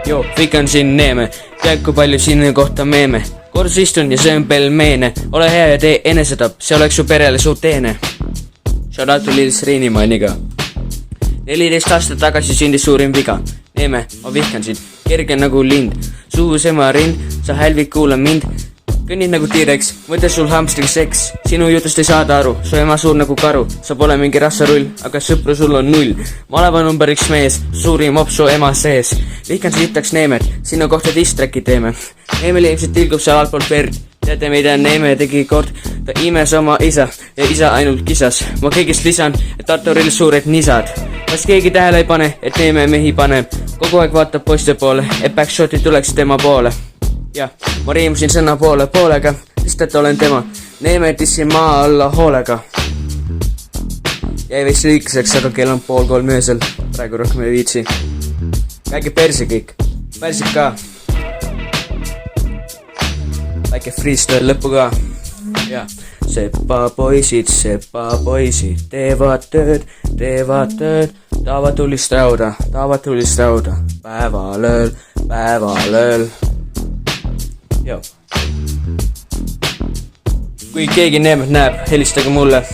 Joo, vikan siin Neeme. Tead kui palju sinne kohta meeme. Kors istun ja söön pelmeene. Ole hea ja tee enesetapp, see oleks su perele suur teene. Shout out to Lil Sreenimaa niga. 14 aastat tagasi sündis suurim viga. Neeme, ma vihkan sind, kerge nagu lind. Suus ema rind, sa hälvid kuula mind. Kõnnid nagu T-Rex, mõtle sul hamstriga seks. Sinu jutust ei saada aru, su ema suur nagu karu. Sa pole mingi rassarull, aga sõpru sul on 0. Ma oleva number 1 mees, suurim op su ema sees. Vihkan siitaks Neemet, sinu kohta distracki teeme. Neemel ilmselt tilgub seal altpoolt verd. Teate mida Neeme tegi kord? Ta imes oma isa ja isa ainult kisas. Ma kõigest lisan, et Arturil suured nisad. Kas keegi tähele ei pane, et Neeme mehi paneb? Kogu aeg vaatab poiste poole, et backshotid tuleks tema poole. Jah, ma riimusin sõna poolega, sest et olen tema. Neeme tissin maa alla hoolega. Jäi veits lühikeseks, aga kell on 2:30 öösel. Praegu rohkem ei viitsi. Väike persi kõik, pärsid ka. Väike freestyle lõppu ka. Jah, sepa poisid teevad tööd. Taavad tulist rauda, päevalööl. Joo. Kui keegi Neemet näeb, helistage mulle.